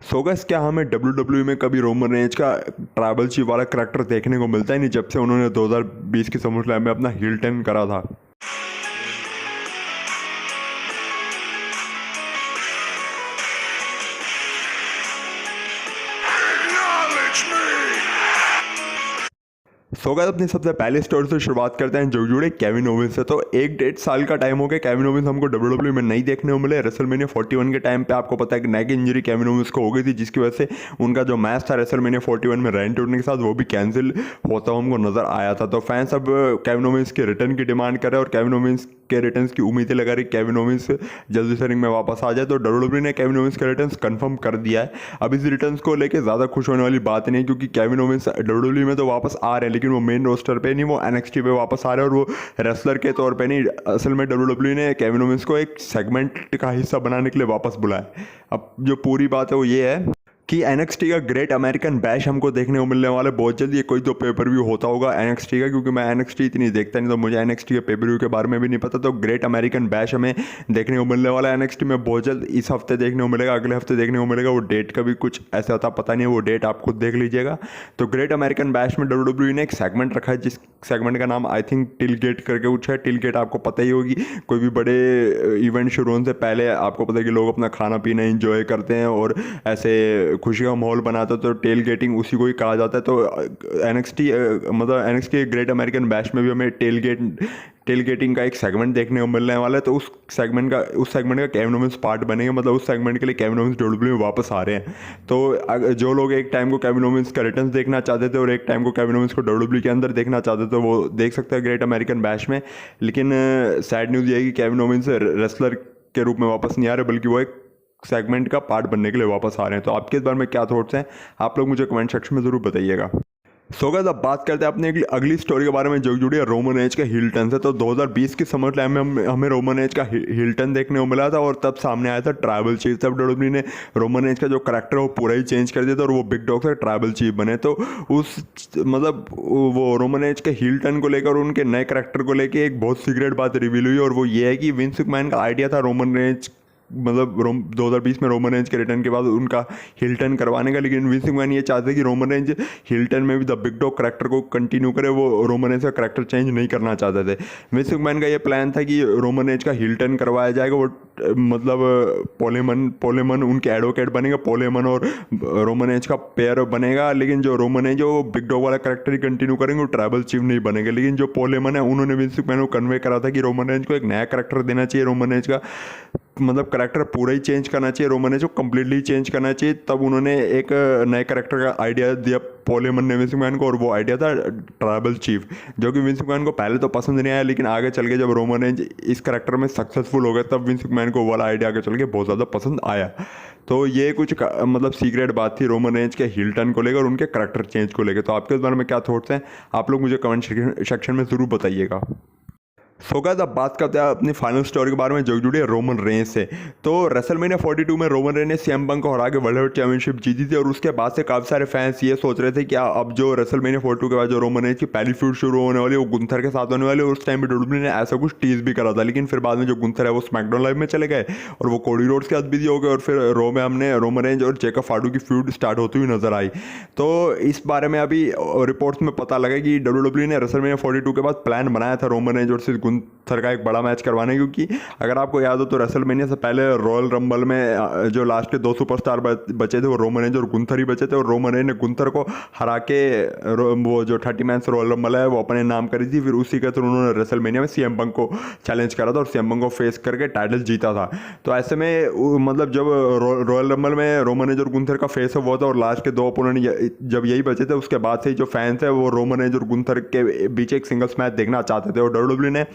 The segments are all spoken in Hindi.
सो गाइस, क्या हमें WWE में कभी रोमन रेंज का ट्राइबल चीफ वाला करैक्टर देखने को मिलता ही नहीं जब से उन्होंने 2020 की समरस्लैम में अपना हील टर्न करा था। सो गाइस, अपनी सबसे पहले स्टोरी से शुरुआत करते हैं जो जुड़े केविन ओवेंस से। तो 1-1.5 साल का टाइम हो गया केविन ओवेंस हमको WWE में नहीं देखने को मिले। रेसलमेनिया 41 के टाइम पे आपको पता है कि नेक इंजरी केविन ओवेंस को हो गई थी, जिसकी वजह से उनका जो मैच था रेसलमेनिया 41 में रैंडी ऑर्टन के साथ वो भी कैंसिल होता हमको नजर आया था। तो फैंस अब केविन ओवेंस के रिटर्न की डिमांड कर रहे हैं और केविन ओवेंस के रिटर्न्स की उम्मीदें लगा रही केविन ओवेंस जल्दी से रिंग में वापस आ जाए। तो WWE ने केविन ओवेंस के रिटर्न्स कंफर्म कर दिया है। अब इस रिटर्न्स को लेके ज़्यादा खुश होने वाली बात नहीं है, क्योंकि केविन ओवेंस WWE में तो वापस आ रहे हैं, लेकिन वो मेन रोस्टर पे नहीं, वो NXT पे वापस आ रहे हैं और वो रेसलर के तौर पे नहीं। असल में WWE ने केविन ओवेंस को एक सेगमेंट का हिस्सा बनाने के लिए वापस बुलाया। अब जो पूरी बात है वो ये है कि NXT का ग्रेट अमेरिकन बैश हमको देखने को मिलने वाला है बहुत जल्दी। ये कोई तो पेपर व्यू होता होगा NXT का, क्योंकि मैं NXT इतनी देखता नहीं, तो मुझे NXT के पेपर व्यू के बारे में भी नहीं पता। तो ग्रेट अमेरिकन बैश हमें देखने को मिलने वाला है NXT में बहुत जल्द। इस हफ्ते देखने को मिलेगा, अगले हफ्ते देखने को मिलेगा। वो डेट का भी कुछ ऐसा होता पता नहीं है, वो डेट आप खुद देख लीजिएगा। तो ग्रेट अमेरिकन बैश में WWE ने एक सेगमेंट रखा है, जिस सेगमेंट का नाम आई थिंक टिल गेट करके कुछ है। टिल गेट आपको पता ही होगी, कोई भी बड़े इवेंट शुरू होने से पहले आपको पता है कि लोग अपना खाना पीना इंजॉय करते हैं और ऐसे खुशी का माहौल बनाते हैं, तो टेल गेटिंग उसी को ही कहा जाता है। तो NXT मतलब NXT के ग्रेट अमेरिकन बैश में भी हमें टेल गेटिंग का एक सेगमेंट देखने को मिलने वाला है। तो उस सेगमेंट का केविन ओवेंस पार्ट बनेगा, मतलब उस सेगमेंट के लिए केविन ओवेंस WWE में वापस आ रहे हैं। तो जो लोग एक टाइम को केविन ओवेंस का रिटर्न्स देखना चाहते थे और एक टाइम को केविन ओवेंस को WWE के अंदर देखना चाहते थे, वो देख सकते हैं ग्रेट अमेरिकन बैश में। लेकिन सैड न्यूज़ ये है कि केविन ओवेंस रेसलर के रूप में वापस नहीं आ रहे, बल्कि वो एक सेगमेंट का पार्ट बनने के लिए वापस आ रहे हैं। तो आपके इस बारे में क्या थॉट्स हैं, आप लोग मुझे कमेंट सेक्शन में ज़रूर बताइएगा। सो गाइस, अब बात करते हैं अपने अगली स्टोरी के बारे में जो जुड़ी है रोमन रेंज के हील टर्न से। तो 2020 की समर स्लैम में हमें रोमन रेंज का हील टर्न देखने को मिला था और तब सामने आया था ट्राइबल चीफ। तब WWE ने रोमन रेंज का जो करैक्टर है वो पूरा ही चेंज कर दिया था और वो बिग डॉग से ट्राइबल चीफ बने। तो उस मतलब वो रोमन रेंज के हील टर्न को लेकर और उनके नए करैक्टर को लेकर एक बहुत सीक्रेट बात रिवील हुई, और वो ये है कि विंस मैकमैन का आइडिया था रोमन रेंज 2020 में रोमन रेंज के रिटर्न के बाद उनका हिल टर्न करवाने का। लेकिन विंस मैकमैन ये चाहते कि रोमन रेंज हिल टर्न में भी द बिग डॉग करैक्टर को कंटिन्यू करे, वो रोमन रेंज का करैक्टर चेंज नहीं करना चाहते थे। विंस मैकमैन का ये प्लान था कि रोमन रेंज का हिल टर्न करवाया जाएगा। वो मतलब पोलेमन उनके एडवोकेट बनेगा, पोलेमन और रोमन रेंज का पेयर बनेगा। लेकिन जो रोमन रेंज वो बिग डॉग वाला करैक्टर ही कंटिन्यू करेंगे, वो ट्राइबल चीफ नहीं बनेंगे। लेकिन जो पोलेमन है उन्होंने विंस मैकमैन को कन्वे करा था कि रोमन रेंज को एक नया करैक्टर देना चाहिए, रोमन रेंज का मतलब करैक्टर पूरा ही चेंज करना चाहिए, रोमन रेंज को कंप्लीटली चेंज करना चाहिए। तब उन्होंने एक नए करैक्टर का आइडिया दिया पोलेमन ने विंस मैकमैन को, और वो आइडिया था ट्राइबल चीफ, जो कि विंस मैकमैन को पहले तो पसंद नहीं आया। लेकिन आगे चल के जब रोमन रेंज इस करैक्टर में सक्सेसफुल हो गए, तब विंस मैकमैन को वो वाला आइडिया आगे चल के बहुत ज़्यादा पसंद आया। तो ये कुछ मतलब सीक्रेट बात थी रोमन रेंज के हिल टर्न को लेकर और उनके करैक्टर चेंज को लेकर। तो आपके इस बारे में क्या थॉट्स हैं, आप लोग मुझे कमेंट सेक्शन में ज़रूर बताइएगा। सो गाइस, अब बात करते हैं अपनी फाइनल स्टोरी के बारे में जो जुड़ी है रोमन रेंज से। तो रेसलमेनिया 42 में रोमन रेंज ने CM पंक को हरा के वर्ल्ड हेवीवेट चैंपियनशिप जीती थी, और उसके बाद से काफ़ी सारे फैंस ये सोच रहे थे कि अब जो रेसलमेनिया 42 के बाद जो रोमन रेंज की पहली फ्यूड शुरू होने वाली है वो गुंथर के साथ होने वाली है। उस टाइम पे WWE ने ऐसा कुछ टीज भी करा था, लेकिन फिर बाद में जो गुंथर है वो स्मैकडाउन लाइव में चले गए और वो कोडी रोड्स के साथ बिजी हो गए, और फिर रो में हमने रोमन रेंज और जेकब फाडू की फ्यूड स्टार्ट होती हुई नजर आई। तो इस बारे में अभी रिपोर्ट्स में पता लगा कि WWE ने रेसलमेनिया 42 के बाद प्लान बनाया था रोमन रेंज और सिर्फ गुंथर का एक बड़ा मैच करवाने, क्योंकि अगर आपको याद हो तो रेसलमेनिया से पहले रॉयल रंबल में जो लास्ट के 2 सुपरस्टार बचे थे वो रोमन रेंज और गुंथर ही बचे थे, और रोमन रेंज ने गुंथर को हरा के वो जो 30 मैच रॉयल रंबल है वो अपने नाम करी थी। फिर उसी के थ्रू उन्होंने रेसलमेनिया में CM पंक को चैलेंज करा था और CM पंक को फेस करके टाइटल जीता था। तो ऐसे में मतलब जब रॉयल रंबल में रोमन रेंज और गुंथर का फेस हुआ था और लास्ट के 2 ओपोनेंट जब यही बचे थे, उसके बाद से जो फैंस है वो रोमन रेंज और गुंथर के बीच एक सिंगल्स मैच देखना चाहते थे। और WWE ने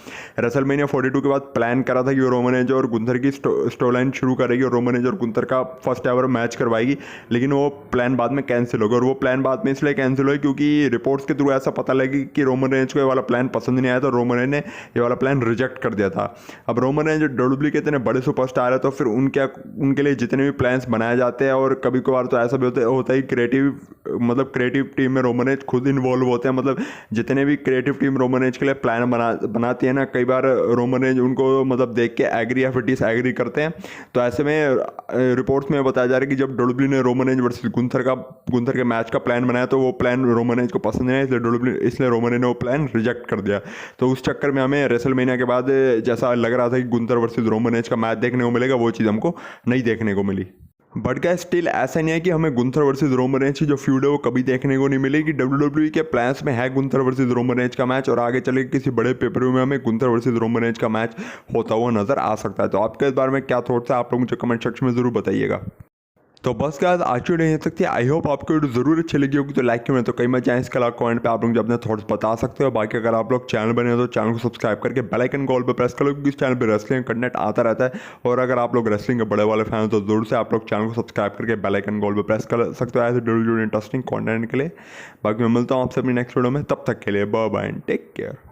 रेसलमेनिया 42 के बाद प्लान करा था कि वो रोमन रेंज और गुंथर की स्टोरी लाइन शुरू करेगी और रोमन रेंज और गुंथर का फर्स्ट एवर मैच करवाएगी। लेकिन वो प्लान बाद में कैंसिल हो गया, और वो प्लान बाद में इसलिए कैंसिल हुआ क्योंकि रिपोर्ट्स के थ्रू ऐसा पता लगी कि रोमन रेंज को ये वाला प्लान पसंद नहीं आया, तो रोमन रेंज ने ये वाला प्लान रिजेक्ट कर दिया था। अब रोमन रेंज WWE के इतने बड़े सुपरस्टार है, तो फिर उनके लिए जितने भी प्लान्स बनाए जाते हैं, और कभी कभार तो ऐसा भी होता है क्रिएटिव टीम में रोमन रेंज खुद इन्वॉल्व होते हैं। मतलब जितने भी क्रिएटिव टीम रोमन रेंज के लिए प्लान बनाती है ना, कई बार रोमन रेंज उनको मतलब देख के एग्री या फिर डिसएग्री करते हैं। तो ऐसे में रिपोर्ट्स में बताया जा रहा है कि जब डब्ल्यूडब्ल्यू ने रोमन रेंज वर्सेस गुंथर के मैच का प्लान बनाया तो वो प्लान रोमन रेंज को पसंद नहीं आया, इसलिए रोमन रेंज ने वो प्लान रिजेक्ट कर दिया। तो उस चक्कर में हमें रेसलमेनिया के बाद जैसा लग रहा था कि गुंथर वर्सेस रोमन रेंज का मैच देखने को मिलेगा, वो चीज़ हमको नहीं देखने को मिली। बट क्या स्टिल ऐसा नहीं है कि हमें गुंथर वर्सेस रोमन रेंज की जो फ्यूड है वो कभी देखने को नहीं मिलेगी। डब्ल्यूडब्ल्यूई के प्लान्स में है गुंथर वर्सेस रोमन रेंज का मैच, और आगे चले किसी बड़े पेपर में हमें गुंथर वर्सेस रोमन रेंज का मैच होता हुआ नजर आ सकता है। तो आपके इस बारे में क्या थॉट्स है, आप लोग मुझे कमेंट सेक्शन में जरूर बताइएगा। तो बस गाइस आज की वीडियो यहीं तक थी। आई होप आपको वीडियो जरूर अच्छी लगी होगी, तो लाइक करें, तो कई मैं चाहें इसके अलावा कमेंट पे आप लोग अपने थॉट्स बता सकते हो। बाकी अगर आप लोग चैनल बने हो तो चैनल को सब्सक्राइब करके बेल आइकन कॉल पर प्रेस कर लो, क्योंकि इस चैनल पर रेसलिंग कंटेंट आता रहता है। और अगर आप लोग रेसलिंग के बड़े वाले फैन हो तो जरूर से आप लोग चैनल को सब्सक्राइब करके बेल आइकन कॉल पर प्रेस कर सकते हो ऐसे इंटरेस्टिंग कॉन्टेंट के लिए। बाकी मैं मिलता हूँ आपसे अपनी नेक्स्ट वीडियो में, तब तक के लिए bye bye and take care.